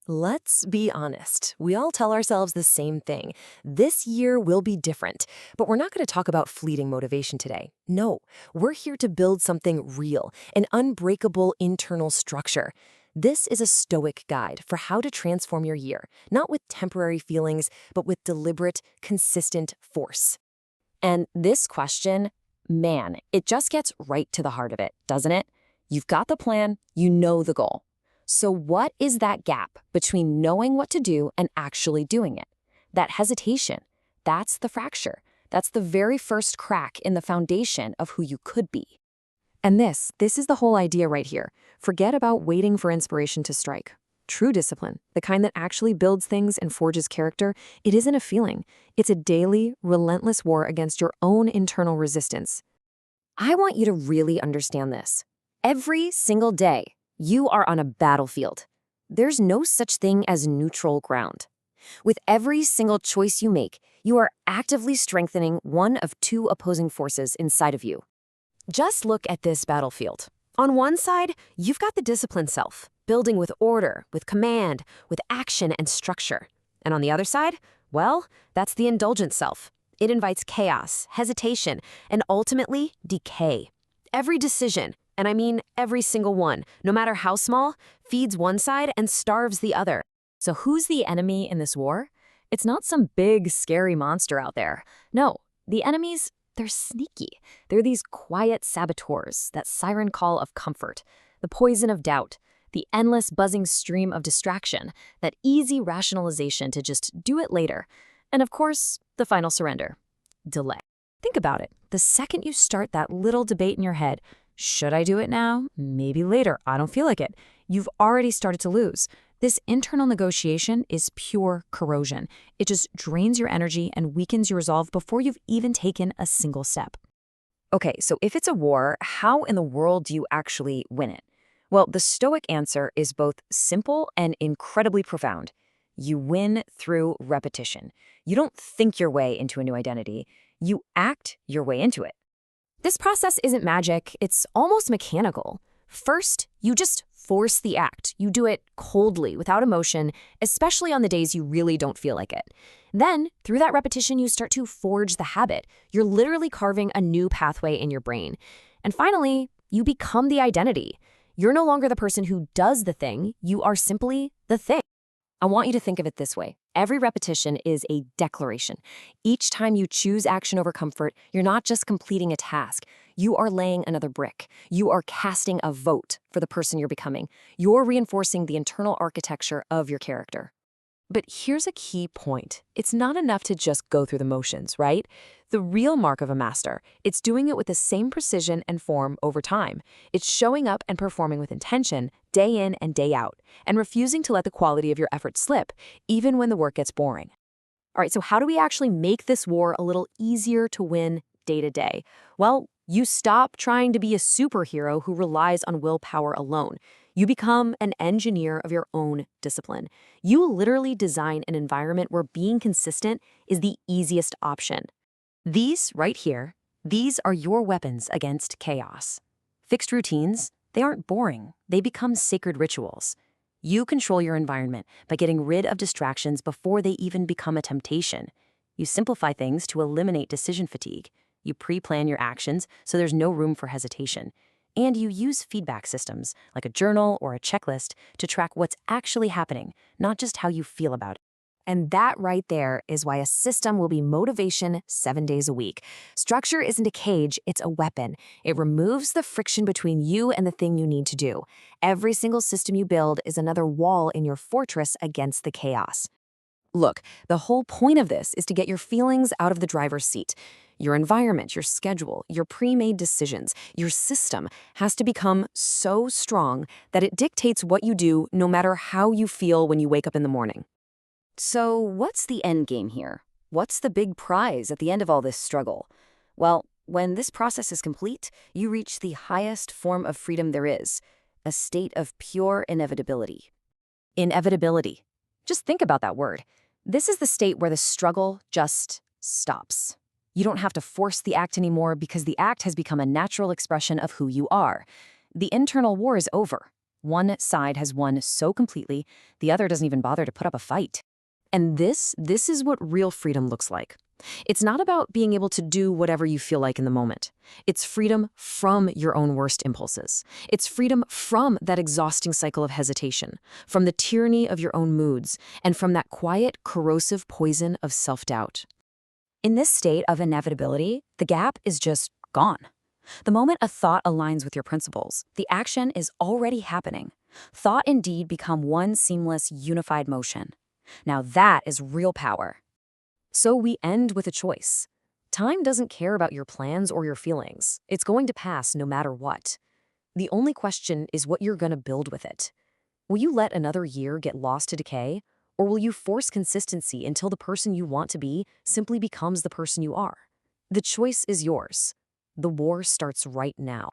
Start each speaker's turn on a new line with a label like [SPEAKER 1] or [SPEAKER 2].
[SPEAKER 1] Let's be honest. We all tell ourselves the same thing. This year will be different. But we're not going to talk about fleeting motivation today. No, we're here to build something real, an unbreakable internal structure. This is a Stoic guide for how to transform your year, not with temporary feelings, but with deliberate, consistent force. And this question, man, it just gets right to the heart of it, doesn't it? You've got the plan, you know the goal. So what is that gap between knowing what to do and actually doing it? That hesitation, that's the fracture. That's the very first crack in the foundation of who you could be. And this is the whole idea right here. Forget about waiting for inspiration to strike. True discipline, the kind that actually builds things and forges character, it isn't a feeling. It's a daily, relentless war against your own internal resistance. I want you to really understand this. Every single day, you are on a battlefield. There's no such thing as neutral ground. With every single choice you make, you are actively strengthening one of two opposing forces inside of you. Just look at this battlefield. On one side, you've got the disciplined self, building with order, with command, with action and structure. And on the other side, well, that's the indulgent self. It invites chaos, hesitation, and ultimately, decay. Every decision, and I mean every single one, no matter how small, feeds one side and starves the other. So who's the enemy in this war? It's not some big, scary monster out there. No, the enemies, they're sneaky. They're these quiet saboteurs, that siren call of comfort, the poison of doubt, the endless buzzing stream of distraction, that easy rationalization to just do it later. And of course, the final surrender, delay. Think about it. The second you start that little debate in your head, should I do it now? Maybe later. I don't feel like it. You've already started to lose. This internal negotiation is pure corrosion. It just drains your energy and weakens your resolve before you've even taken a single step. Okay, so if it's a war, how in the world do you actually win it? Well, the Stoic answer is both simple and incredibly profound. You win through repetition. You don't think your way into a new identity. You act your way into it. This process isn't magic, it's almost mechanical. First, you just force the act. You do it coldly, without emotion, especially on the days you really don't feel like it. Then, through that repetition, you start to forge the habit. You're literally carving a new pathway in your brain. And finally, you become the identity. You're no longer the person who does the thing, you are simply the thing. I want you to think of it this way. Every repetition is a declaration. Each time you choose action over comfort, you're not just completing a task. You are laying another brick. You are casting a vote for the person you're becoming. You're reinforcing the internal architecture of your character. But here's a key point. It's not enough to just go through the motions, right? The real mark of a master, it's doing it with the same precision and form over time. It's showing up and performing with intention, day in and day out, and refusing to let the quality of your effort slip, even when the work gets boring. All right, so how do we actually make this war a little easier to win day to day? Well, you stop trying to be a superhero who relies on willpower alone. You become an engineer of your own discipline. You literally design an environment where being consistent is the easiest option. These right here, these are your weapons against chaos. Fixed routines, they aren't boring. They become sacred rituals. You control your environment by getting rid of distractions before they even become a temptation. You simplify things to eliminate decision fatigue. You pre-plan your actions so there's no room for hesitation. And you use feedback systems, like a journal or a checklist, to track what's actually happening, not just how you feel about it. And that right there is why a system will be motivation 7 days a week. Structure isn't a cage, it's a weapon. It removes the friction between you and the thing you need to do. Every single system you build is another wall in your fortress against the chaos. Look, the whole point of this is to get your feelings out of the driver's seat. Your environment, your schedule, your pre-made decisions, your system has to become so strong that it dictates what you do no matter how you feel when you wake up in the morning. So what's the end game here? What's the big prize at the end of all this struggle? Well, when this process is complete, you reach the highest form of freedom there is, a state of pure inevitability. Inevitability. Just think about that word. This is the state where the struggle just stops. You don't have to force the act anymore because the act has become a natural expression of who you are. The internal war is over.
[SPEAKER 2] One side has won so completely, the other doesn't even bother to put up a fight. And this is what real freedom looks like. It's not about being able to do whatever you feel like in the moment. It's freedom from your own worst impulses. It's freedom from that exhausting cycle of hesitation, from the tyranny of your own moods, and from that quiet, corrosive poison of self-doubt. In this state of inevitability, the gap is just gone. The moment a thought aligns with your principles, the action is already happening. Thought and deed become one seamless, unified motion. Now that is real power. So we end with a choice. Time doesn't care about your plans or your feelings. It's going to pass no matter what. The only question is what you're going to build with it. Will you let another year get lost to decay? Or will you force consistency until the person you want to be simply becomes the person you are? The choice is yours. The war starts right now.